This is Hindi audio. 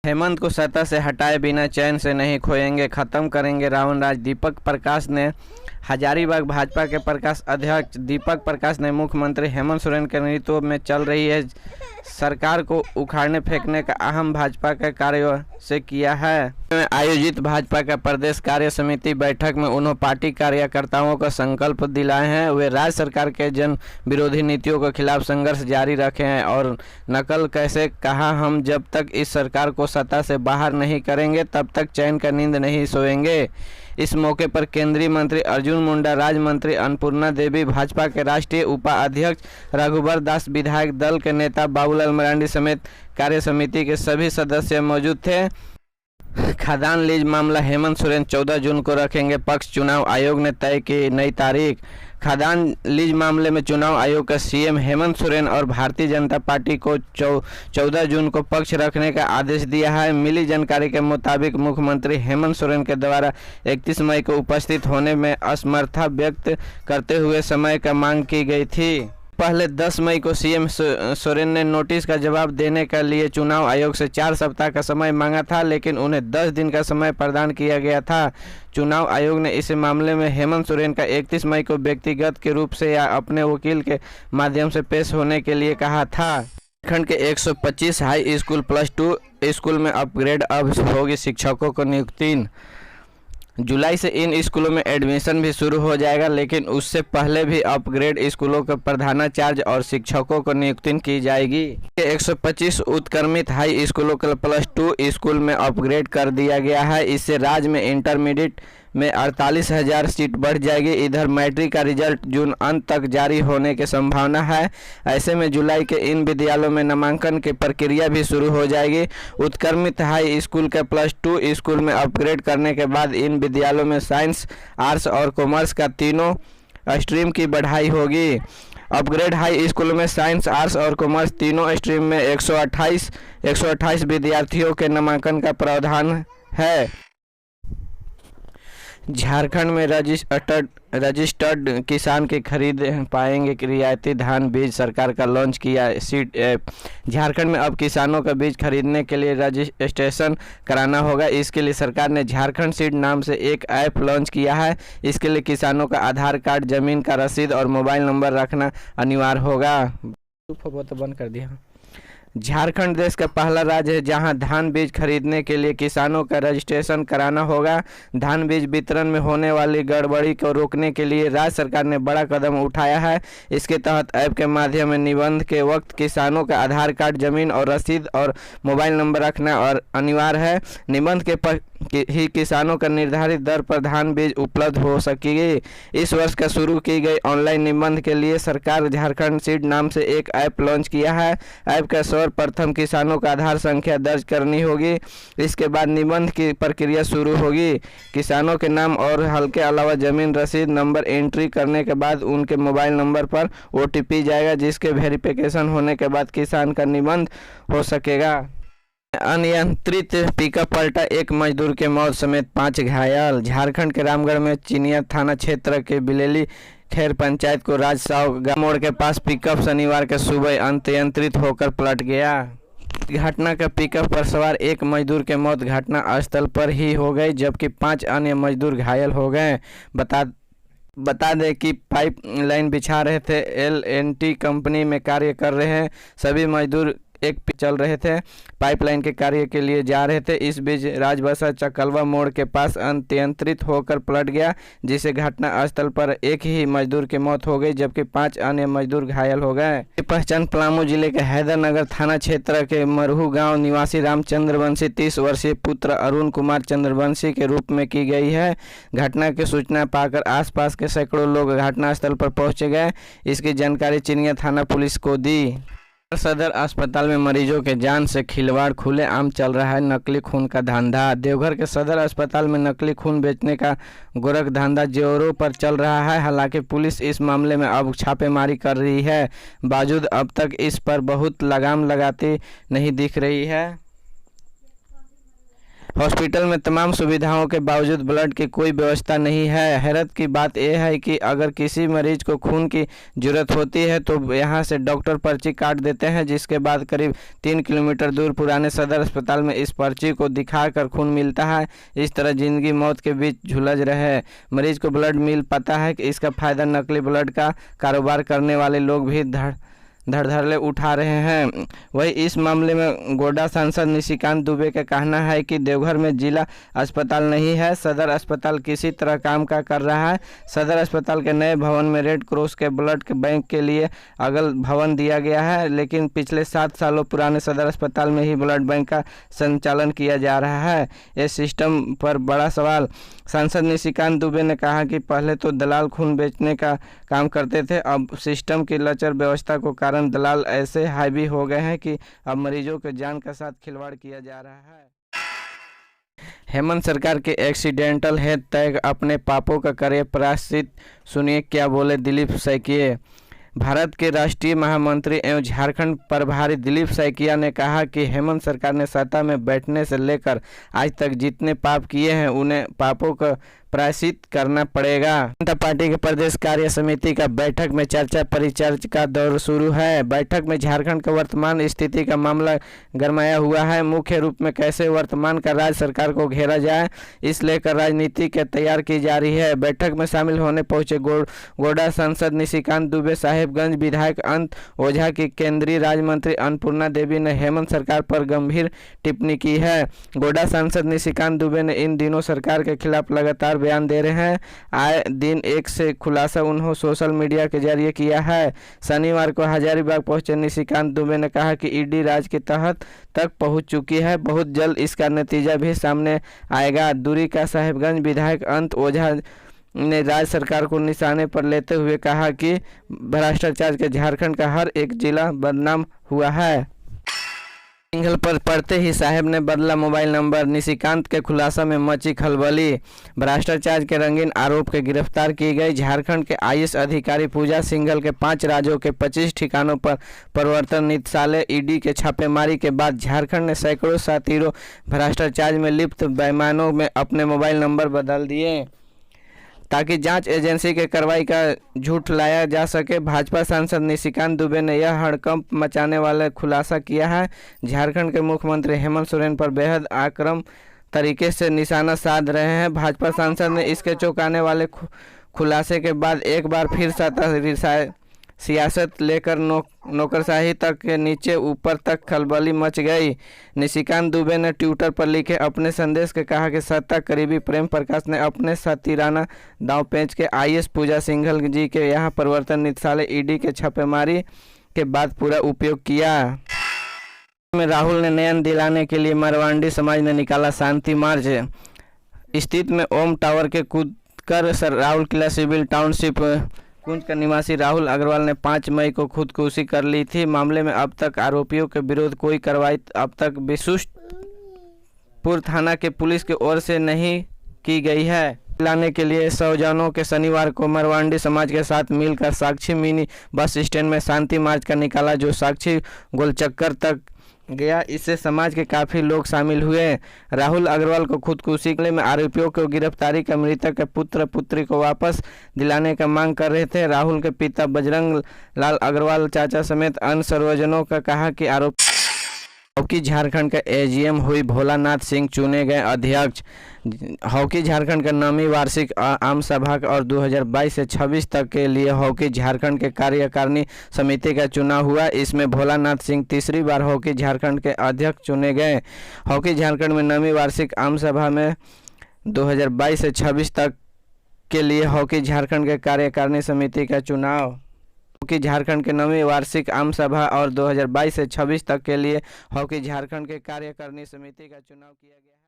हेमंत को सत्ता से हटाए बिना चैन से नहीं खोएंगे, खत्म करेंगे रावण राज। दीपक प्रकाश ने हजारीबाग भाजपा के प्रकाश अध्यक्ष दीपक प्रकाश ने मुख्यमंत्री हेमंत सोरेन के नेतृत्व में चल रही है सरकार को उखाड़ने फेंकने का अहम भाजपा का कार्य से किया है। आयोजित भाजपा का प्रदेश कार्य समिति बैठक में उन्होंने पार्टी कार्यकर्ताओं को संकल्प दिलाए हैं। वे राज्य सरकार के जन विरोधी नीतियों के खिलाफ संघर्ष जारी रखे हैं और नकल कैसे कहा, हम जब तक इस सरकार को सत्ता से बाहर नहीं करेंगे तब तक चैन का नींद नहीं सोएंगे। इस मौके पर केंद्रीय मंत्री अर्जुन मुंडा, राज्य मंत्री अन्नपूर्णा देवी, भाजपा के राष्ट्रीय उपाध्यक्ष रघुवर दास, विधायक दल के नेता बाबूलाल मरांडी समेत कार्य समिति के सभी सदस्य मौजूद थे। खदान लीज मामला हेमंत सोरेन 14 जून को रखेंगे पक्ष, चुनाव आयोग ने तय की नई तारीख। खदान लीज मामले में चुनाव आयोग का सीएम हेमंत सोरेन और भारतीय जनता पार्टी को 14 जून को पक्ष रखने का आदेश दिया है। मिली जानकारी के मुताबिक मुख्यमंत्री हेमंत सोरेन के द्वारा 31 मई को उपस्थित होने में असमर्थता व्यक्त करते हुए समय का मांग की गई थी। पहले 10 मई को सीएम सोरेन ने नोटिस का जवाब देने के लिए चुनाव आयोग से 4 सप्ताह का समय मांगा था, लेकिन उन्हें 10 दिन का समय प्रदान किया गया था। चुनाव आयोग ने इस मामले में हेमंत सोरेन का 31 मई को व्यक्तिगत के रूप से या अपने वकील के माध्यम से पेश होने के लिए कहा था। झारखंड के 125 हाई स्कूल +2 स्कूल में अपग्रेड, अब होगी शिक्षकों को नियुक्ति। जुलाई से इन स्कूलों में एडमिशन भी शुरू हो जाएगा, लेकिन उससे पहले भी अपग्रेड स्कूलों के प्रधानाचार्य और शिक्षकों को नियुक्ति की जाएगी। 125 उत्क्रमित हाई स्कूलों को +2 स्कूल में अपग्रेड कर दिया गया है। इससे राज्य में इंटरमीडिएट में 48,000 सीट बढ़ जाएगी। इधर मैट्रिक का रिजल्ट जून अंत तक जारी होने की संभावना है। ऐसे में जुलाई के इन विद्यालयों में नामांकन की प्रक्रिया भी शुरू हो जाएगी। उत्क्रमित हाई स्कूल के +2 स्कूल में अपग्रेड करने के बाद इन विद्यालयों में साइंस, आर्ट्स और कॉमर्स का तीनों स्ट्रीम की बढ़ाई होगी। अपग्रेड हाई स्कूल में साइंस, आर्ट्स और कॉमर्स तीनों स्ट्रीम में 128 विद्यार्थियों के नामांकन का प्रावधान है। झारखंड में रजिस्टर्ड किसान की खरीद पाएंगे रियायती धान बीज, सरकार का लॉन्च किया सीड ऐप। झारखंड में अब किसानों का बीज खरीदने के लिए रजिस्ट्रेशन कराना होगा। इसके लिए सरकार ने झारखंड सीड नाम से एक ऐप लॉन्च किया है। इसके लिए किसानों का आधार कार्ड, जमीन का रसीद और मोबाइल नंबर रखना अनिवार्य होगा। तो बंद कर दिया। झारखंड देश का पहला राज्य है जहां धान बीज खरीदने के लिए किसानों का रजिस्ट्रेशन कराना होगा। धान बीज वितरण में होने वाली गड़बड़ी को रोकने के लिए राज्य सरकार ने बड़ा कदम उठाया है। इसके तहत ऐप के माध्यम से निबंध के वक्त किसानों का आधार कार्ड, जमीन और रसीद और मोबाइल नंबर रखना और अनिवार्य है। निबंध के ही किसानों का निर्धारित दर पर धान बीज उपलब्ध हो सकेगी। इस वर्ष का शुरू की गई ऑनलाइन निबंध के लिए सरकार झारखंड सीड नाम से एक ऐप लॉन्च किया है। ऐप का सर्वप्रथम किसानों का आधार संख्या दर्ज करनी होगी। इसके बाद निबंध की प्रक्रिया शुरू होगी। किसानों के नाम और हल के अलावा जमीन, रसीद नंबर एंट्री करने के बाद उनके मोबाइल नंबर पर OTP जाएगा, जिसके वेरिफिकेशन होने के बाद किसान का निबंध हो सकेगा। अनियंत्रित पिकअप पलटा, एक मजदूर के मौत समेत 5 घायल। झारखंड के रामगढ़ में चिनिया थाना क्षेत्र के बिलेली खैर पंचायत को राजसाव मोड़ के पास पिकअप शनिवार के सुबह अनियंत्रित होकर पलट गया। घटना का पिकअप पर सवार एक मजदूर के मौत घटना स्थल पर ही हो गई, जबकि 5 अन्य मजदूर घायल हो गए। बता दें कि पाइप लाइन बिछा रहे थे। L&T कंपनी में कार्य कर रहे हैं सभी मजदूर एक चल रहे थे, पाइपलाइन के कार्य के लिए जा रहे थे। इस बीच राजबसा चकलवा मोड़ के पास अनियंत्रित होकर पलट गया, जिससे घटना स्थल पर एक ही मजदूर की मौत हो गई, जबकि 5 अन्य मजदूर घायल हो गए। पहचान पलामू जिले के हैदरनगर थाना क्षेत्र के मरहू गांव निवासी रामचंद्रवंशी 30 वर्षीय पुत्र अरुण कुमार चंद्रवंशी के रूप में की गई है। घटना की सूचना पाकर आसपास के सैकड़ों लोग घटनास्थल पर पहुंचे गए। इसकी जानकारी चिनिया थाना पुलिस को दी। सदर अस्पताल में मरीजों के जान से खिलवाड़, खुलेआम चल रहा है नकली खून का धंधा। देवघर के सदर अस्पताल में नकली खून बेचने का गोरख धंधा जोरों पर चल रहा है। हालांकि पुलिस इस मामले में अब छापेमारी कर रही है, बावजूद अब तक इस पर बहुत लगाम लगाती नहीं दिख रही है। हॉस्पिटल में तमाम सुविधाओं के बावजूद ब्लड की कोई व्यवस्था नहीं है। हैरत की बात यह है कि अगर किसी मरीज को खून की ज़रूरत होती है तो यहाँ से डॉक्टर पर्ची काट देते हैं, जिसके बाद करीब 3 किलोमीटर दूर पुराने सदर अस्पताल में इस पर्ची को दिखाकर खून मिलता है। इस तरह जिंदगी मौत के बीच झुलझ रहे मरीज को ब्लड मिल पाता है कि इसका फ़ायदा नकली ब्लड का कारोबार करने वाले लोग भी धड़धड़े उठा रहे हैं। वही इस मामले में गोड्डा सांसद निशिकांत दुबे का कहना है कि देवघर में जिला अस्पताल नहीं है, सदर अस्पताल किसी तरह काम का कर रहा है। सदर अस्पताल के नए भवन में रेड क्रॉस के ब्लड के बैंक के लिए अगल भवन दिया गया है, लेकिन पिछले 7 सालों पुराने सदर अस्पताल में ही ब्लड बैंक का संचालन किया जा रहा है। इस सिस्टम पर बड़ा सवाल। सांसद निशिकांत दुबे ने कहा कि पहले तो दलाल खून बेचने का काम करते थे, अब सिस्टम की लचर व्यवस्था को कारण दलाल ऐसे हावी हो गए हैं कि अब मरीजों के जान के साथ खिलवाड़ किया जा रहा है। हेमंत सरकार के एक्सीडेंटल हेल्थ तय अपने पापों का करे प्रायश्चित, सुनिए क्या बोले दिलीप सैकिया। भारत के राष्ट्रीय महामंत्री एवं झारखंड प्रभारी दिलीप सैकिया ने कहा कि हेमंत सरकार ने सत्ता में बैठने से लेकर आज तक जितने पाप किए हैं उन्हें पापों का प्रायश्चित करना पड़ेगा। जनता पार्टी के प्रदेश कार्य समिति का बैठक में चर्चा परिचर्चा का दौर शुरू है। बैठक में झारखंड का वर्तमान स्थिति का मामला गरमाया हुआ है। मुख्य रूप में कैसे वर्तमान का राज्य सरकार को घेरा जाए, इस लेकर राजनीति के तैयार की जा रही है। बैठक में शामिल होने पहुंचे गोड्डा सांसद निशिकांत दुबे, साहेबगंज विधायक अनंत ओझा की केंद्रीय राज्य मंत्री अन्नपूर्णा देवी ने हेमंत सरकार पर गंभीर टिप्पणी की है। गोड्डा सांसद निशिकांत दुबे ने इन दिनों सरकार के खिलाफ लगातार बयान दे रहे हैं। आए दिन एक से खुलासा उन्होंने सोशल मीडिया के जरिए किया है। शनिवार को हजारीबाग पहुंचे निशिकांत दुबे ने कहा कि ईडी राज्य के तहत तक पहुंच चुकी है, बहुत जल्द इसका नतीजा भी सामने आएगा। दूरी का साहेबगंज विधायक अनंत ओझा ने राज्य सरकार को निशाने पर लेते हुए कहा कि भ्रष्टाचार के झारखंड का हर एक जिला बदनाम हुआ है। सिंघल पर पड़ते ही साहब ने बदला मोबाइल नंबर, निशिकांत के खुलासा में मची खलबली। भ्रष्टाचार के रंगीन आरोप के गिरफ्तार की गई झारखंड के आईएएस अधिकारी पूजा सिंघल के 5 राज्यों के 25 ठिकानों पर प्रवर्तन निदेशालय ईडी के छापेमारी के बाद झारखंड ने सैकड़ों साथीरों भ्रष्टाचार में लिप्त बेईमानों में अपने मोबाइल नंबर बदल दिए ताकि जांच एजेंसी के कार्रवाई का झूठ लाया जा सके। भाजपा सांसद निशिकांत दुबे ने यह हड़कंप मचाने वाला खुलासा किया है। झारखंड के मुख्यमंत्री हेमंत सोरेन पर बेहद आक्रामक तरीके से निशाना साध रहे हैं। भाजपा सांसद ने इसके चौंकाने वाले खुलासे के बाद एक बार फिर सत्ता सियासत लेकर नौकरशाही तक के नीचे ऊपर तक खलबली मच गई। निशिकांत दुबे ने ट्विटर पर लिखे अपने संदेश के कहा कि सत्ता करीबी प्रेम प्रकाश ने अपने साथीराना दांव पेंच के आईएएस पूजा सिंघल जी के यहाँ प्रवर्तन निदेशालय ईडी के छापेमारी के बाद पूरा उपयोग किया। में राहुल ने न्याय दिलाने के लिए मारवाड़ी समाज ने निकाला शांति मार्च। स्थित में ओम टावर के कूदकर राहुल किला सिविल टाउनशिप कुंज का निवासी राहुल अग्रवाल ने 5 मई को खुदकुशी कर ली थी। मामले में अब तक आरोपियों के विरुद्ध कोई कार्रवाई अब तक बिशुष्टपुर थाना के पुलिस की ओर से नहीं की गई है। लाने के लिए 100 जनों के शनिवार को मारवाड़ी समाज के साथ मिलकर साक्षी मिनी बस स्टैंड में शांति मार्च का निकाला, जो साक्षी गोलचक्कर तक गया। इससे समाज के काफ़ी लोग शामिल हुए। राहुल अग्रवाल को खुदकुशी में आरोपियों को गिरफ्तारी का मृतक के पुत्र पुत्री को वापस दिलाने का मांग कर रहे थे। राहुल के पिता बजरंग लाल अग्रवाल चाचा समेत अन्य सर्वजनों का कहा कि हॉकी झारखंड का एजीएम हुई, भोलानाथ सिंह चुने गए अध्यक्ष। हॉकी झारखंड का 9वीं वार्षिक आम सभा और 2022 से 26 तक के लिए हॉकी झारखंड के कार्यकारिणी समिति का चुनाव हुआ। इसमें भोलानाथ सिंह तीसरी बार हॉकी झारखंड के अध्यक्ष चुने गए। हॉकी झारखंड में 9वीं वार्षिक आम सभा में 2022 से 26 तक के लिए हॉकी झारखंड के कार्यकारिणी समिति का चुनाव हॉकी झारखंड के 9वीं वार्षिक आम सभा और 2022 से 26 तक के लिए हॉकी झारखंड के कार्यकारिणी समिति का चुनाव किया गया है।